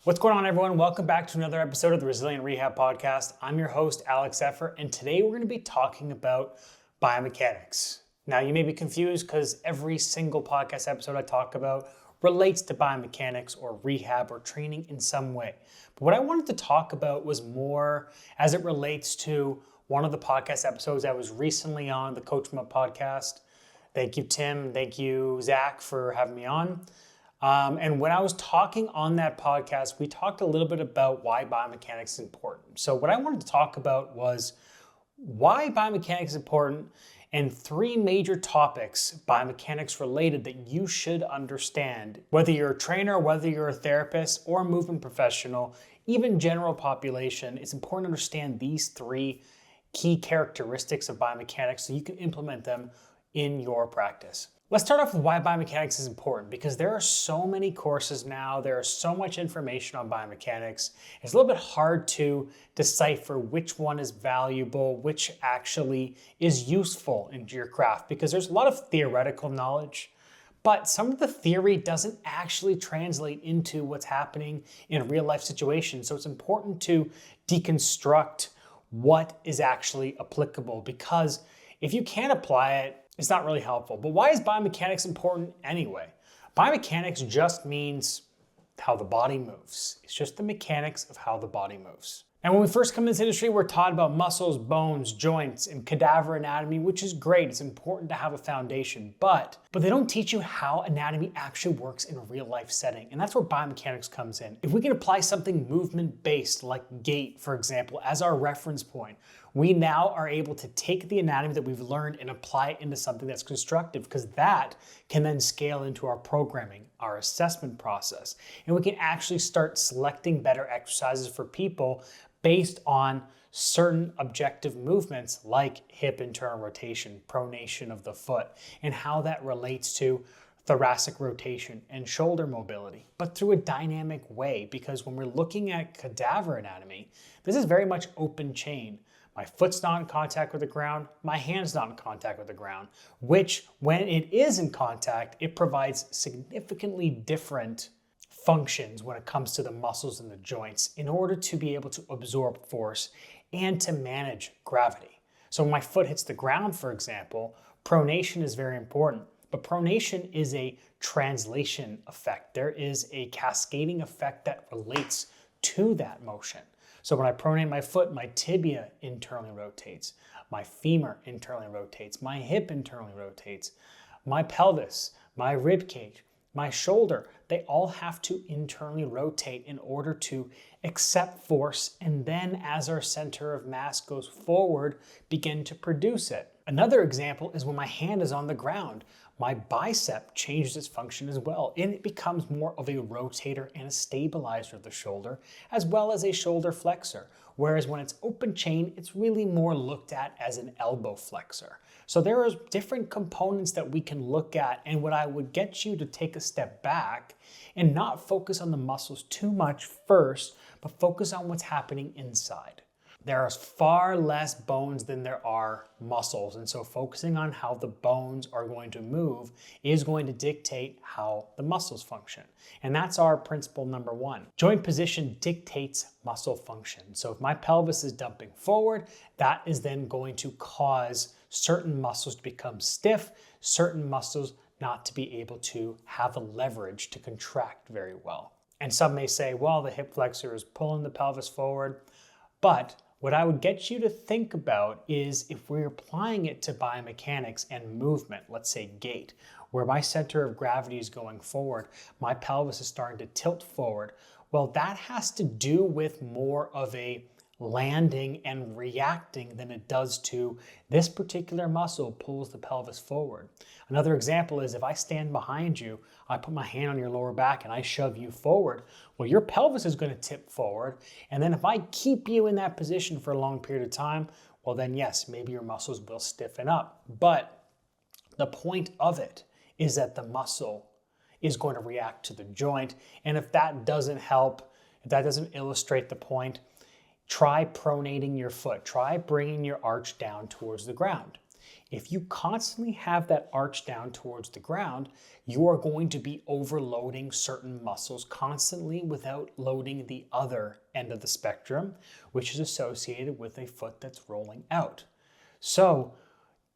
What's going on, everyone? Welcome back to another episode of the Resilient Rehab Podcast. I'm your host, Alex Effer, and today we're going to be talking about biomechanics. Now, you may be confused because every single podcast episode I talk about relates to biomechanics or rehab or training in some way. But what I wanted to talk about was more as it relates to one of the podcast episodes I was recently on, the Coach Up podcast. Thank you, Tim. Thank you, Zach, for having me on. And when I was talking on that podcast, we talked a little bit about why biomechanics is important. So what I wanted to talk about was why biomechanics is important and three major topics, biomechanics related, that you should understand. Whether you're a trainer, whether you're a therapist or a movement professional, even general population, it's important to understand these three key characteristics of biomechanics so you can implement them in your practice. Let's start off with why biomechanics is important, because there are so many courses now, there is so much information on biomechanics. It's a little bit hard to decipher which one is valuable, which actually is useful in your craft, because there's a lot of theoretical knowledge, but some of the theory doesn't actually translate into what's happening in real life situations. So it's important to deconstruct what is actually applicable, because if you can't apply it, it's not really helpful. But why is biomechanics important anyway? Biomechanics just means how the body moves. It's just the mechanics of how the body moves. And when we first come into this industry, we're taught about muscles, bones, joints, and cadaver anatomy, which is great. It's important to have a foundation, but they don't teach you how anatomy actually works in a real life setting. And that's where biomechanics comes in. If we can apply something movement-based, like gait, for example, as our reference point, we now are able to take the anatomy that we've learned and apply it into something that's constructive, because that can then scale into our programming, our assessment process. And we can actually start selecting better exercises for people based on certain objective movements like hip internal rotation, pronation of the foot, and how that relates to thoracic rotation and shoulder mobility, but through a dynamic way. Because when we're looking at cadaver anatomy, this is very much open chain. My foot's not in contact with the ground, my hand's not in contact with the ground, which when it is in contact, it provides significantly different functions when it comes to the muscles and the joints in order to be able to absorb force and to manage gravity. So when my foot hits the ground, for example, pronation is very important. But pronation is a translation effect. There is a cascading effect that relates to that motion. So when I pronate my foot, my tibia internally rotates, my femur internally rotates, my hip internally rotates, my pelvis, my rib cage, my shoulder, they all have to internally rotate in order to accept force, and then as our center of mass goes forward, begin to produce it. Another example is when my hand is on the ground, my bicep changes its function as well, and it becomes more of a rotator and a stabilizer of the shoulder, as well as a shoulder flexor. Whereas when it's open chain, it's really more looked at as an elbow flexor. So there are different components that we can look at, and what I would get you to take a step back and not focus on the muscles too much first, but focus on what's happening inside. There are far less bones than there are muscles, and so focusing on how the bones are going to move is going to dictate how the muscles function. And that's our principle number one. Joint position dictates muscle function. So if my pelvis is dumping forward, that is then going to cause certain muscles to become stiff, certain muscles not to be able to have the leverage to contract very well. And some may say, well, the hip flexor is pulling the pelvis forward, but what I would get you to think about is if we're applying it to biomechanics and movement, let's say gait, where my center of gravity is going forward, my pelvis is starting to tilt forward. Well, that has to do with more of a landing and reacting than it does to this particular muscle pulls the pelvis forward. Another example is if I stand behind you, I put my hand on your lower back and I shove you forward, well, your pelvis is going to tip forward. And then if I keep you in that position for a long period of time, well then yes, maybe your muscles will stiffen up. But the point of it is that the muscle is going to react to the joint. And if that doesn't help, if that doesn't illustrate the point, try pronating your foot. Try bringing your arch down towards the ground. If you constantly have that arch down towards the ground, you are going to be overloading certain muscles constantly without loading the other end of the spectrum, which is associated with a foot that's rolling out. So,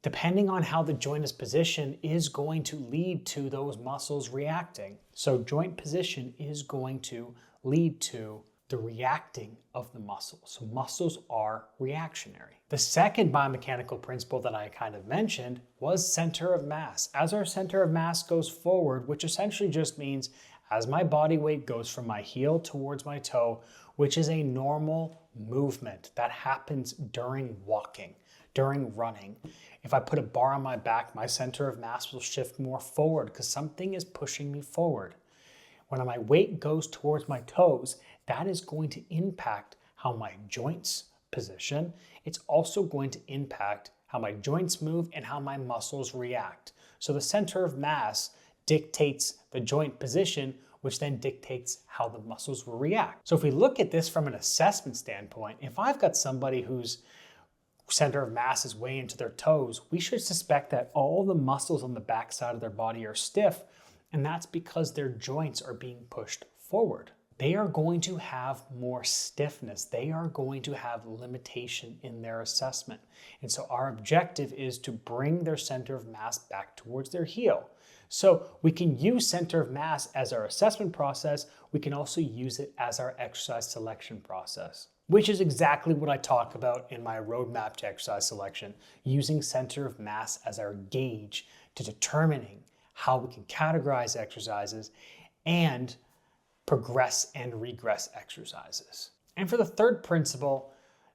depending on how the joint is positioned is going to lead to those muscles reacting. So joint position is going to lead to the reacting of the muscles. So muscles are reactionary. The second biomechanical principle that I kind of mentioned was center of mass. As our center of mass goes forward, which essentially just means as my body weight goes from my heel towards my toe, which is a normal movement that happens during walking, during running. If I put a bar on my back, my center of mass will shift more forward because something is pushing me forward. When my weight goes towards my toes, that is going to impact how my joints position. It's also going to impact how my joints move and how my muscles react. So the center of mass dictates the joint position, which then dictates how the muscles will react. So if we look at this from an assessment standpoint, if I've got somebody whose center of mass is way into their toes, we should suspect that all the muscles on the back side of their body are stiff, and that's because their joints are being pushed forward. They are going to have more stiffness. They are going to have limitation in their assessment. And so our objective is to bring their center of mass back towards their heel. So we can use center of mass as our assessment process. We can also use it as our exercise selection process, which is exactly what I talk about in my roadmap to exercise selection, using center of mass as our gauge to determining how we can categorize exercises and progress and regress exercises. And for the third principle,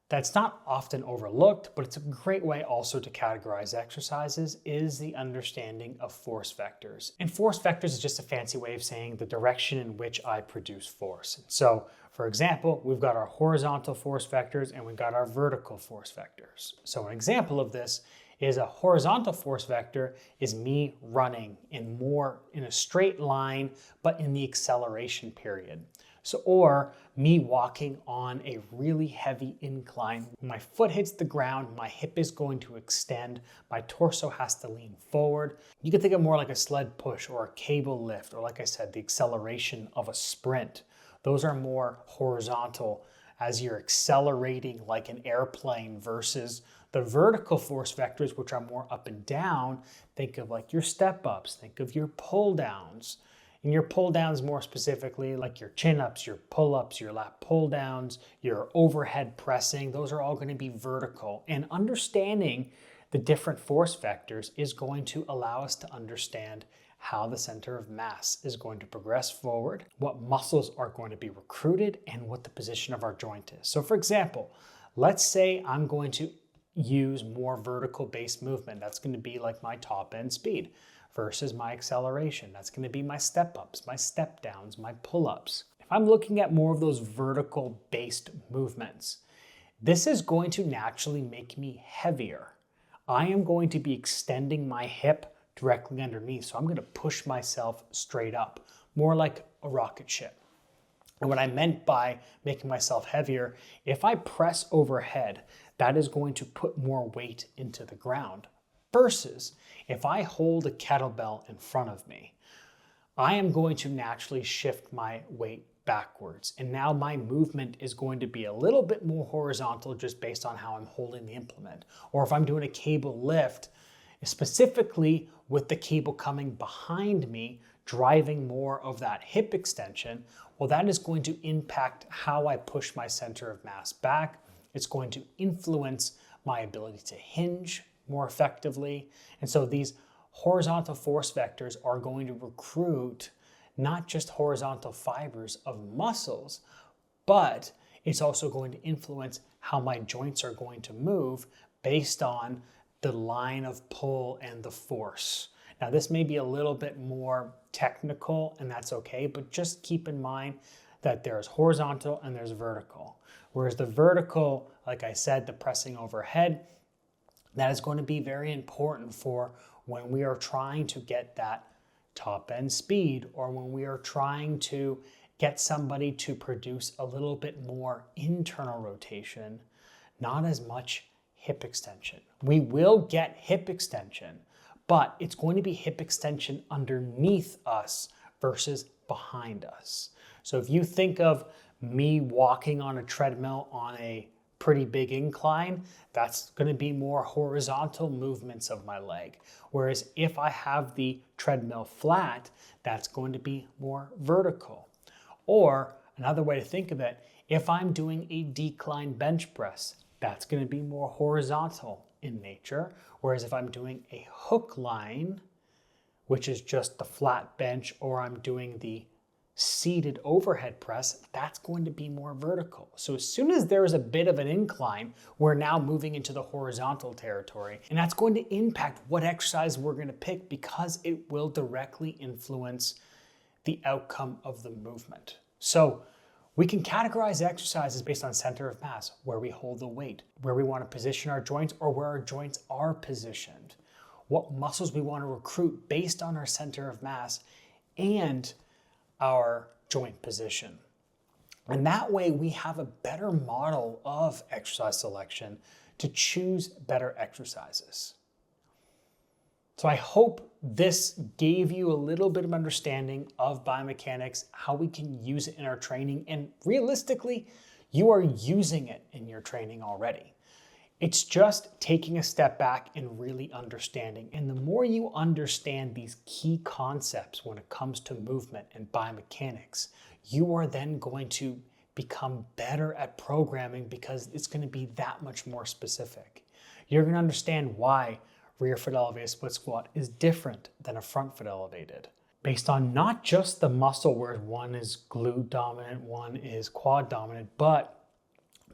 that's not often overlooked, but it's a great way also to categorize exercises, is the understanding of force vectors. And force vectors is just a fancy way of saying the direction in which I produce force. So, for example, we've got our horizontal force vectors and we've got our vertical force vectors. So an example of this is a horizontal force vector is me running in a straight line, but in the acceleration period. So, or me walking on a really heavy incline. When my foot hits the ground, my hip is going to extend, my torso has to lean forward. You can think of more like a sled push or a cable lift, or like I said, the acceleration of a sprint. Those are more horizontal as you're accelerating like an airplane versus the vertical force vectors, which are more up and down. Think of like your step ups, think of your pull downs. And your pull downs more specifically, like your chin ups, your pull ups, your lat pull downs, your overhead pressing, those are all going to be vertical. And understanding the different force vectors is going to allow us to understand how the center of mass is going to progress forward, what muscles are going to be recruited, and what the position of our joint is. So for example, let's say I'm going to use more vertical based movement. That's going to be like my top end speed versus my acceleration. That's going to be my step ups, my step downs, my pull ups. If I'm looking at more of those vertical based movements, this is going to naturally make me heavier. I am going to be extending my hip directly underneath. So I'm going to push myself straight up, more like a rocket ship. And what I meant by making myself heavier, if I press overhead, that is going to put more weight into the ground. Versus if I hold a kettlebell in front of me, I am going to naturally shift my weight backwards. And now my movement is going to be a little bit more horizontal just based on how I'm holding the implement. Or if I'm doing a cable lift, specifically with the cable coming behind me, driving more of that hip extension, well, that is going to impact how I push my center of mass back. It's going to influence my ability to hinge more effectively. And so these horizontal force vectors are going to recruit not just horizontal fibers of muscles, but it's also going to influence how my joints are going to move based on the line of pull and the force. Now, this may be a little bit more technical, and that's okay, but just keep in mind that there's horizontal and there's vertical. Whereas the vertical, like I said, the pressing overhead, that is going to be very important for when we are trying to get that top end speed, or when we are trying to get somebody to produce a little bit more internal rotation, not as much hip extension. We will get hip extension, but it's going to be hip extension underneath us versus behind us. So if you think of me walking on a treadmill on a pretty big incline, that's going to be more horizontal movements of my leg. Whereas if I have the treadmill flat, that's going to be more vertical. Or another way to think of it, if I'm doing a decline bench press, that's going to be more horizontal in nature. Whereas if I'm doing a hook line, which is just the flat bench, or I'm doing the seated overhead press, that's going to be more vertical. So as soon as there is a bit of an incline, we're now moving into the horizontal territory. And that's going to impact what exercise we're going to pick because it will directly influence the outcome of the movement. So we can categorize exercises based on center of mass, where we hold the weight, where we want to position our joints or where our joints are positioned, what muscles we want to recruit based on our center of mass and our joint position. And that way we have a better model of exercise selection to choose better exercises. So I hope this gave you a little bit of understanding of biomechanics, how we can use it in our training, and realistically, you are using it in your training already. It's just taking a step back and really understanding. And the more you understand these key concepts when it comes to movement and biomechanics, you are then going to become better at programming because it's going to be that much more specific. You're going to understand why rear foot elevated split squat is different than a front foot elevated, based on not just the muscle where one is glute dominant, one is quad dominant, but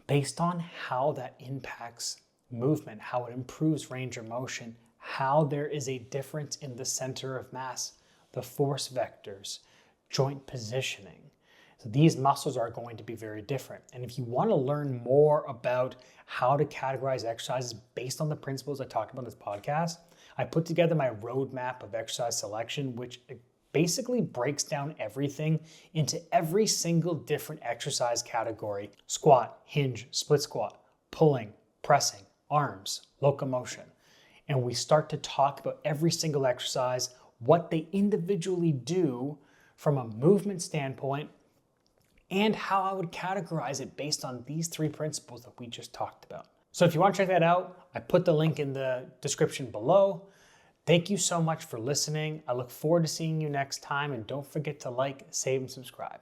based on how that impacts movement, how it improves range of motion, how there is a difference in the center of mass, the force vectors, joint positioning. So these muscles are going to be very different. And if you want to learn more about how to categorize exercises based on the principles I talked about in this podcast, I put together my roadmap of exercise selection, which basically breaks down everything into every single different exercise category: squat, hinge, split squat, pulling, pressing, arms, locomotion. And we start to talk about every single exercise, what they individually do from a movement standpoint, and how I would categorize it based on these three principles that we just talked about. So if you want to check that out, I put the link in the description below. Thank you so much for listening. I look forward to seeing you next time, and don't forget to like, save, and subscribe.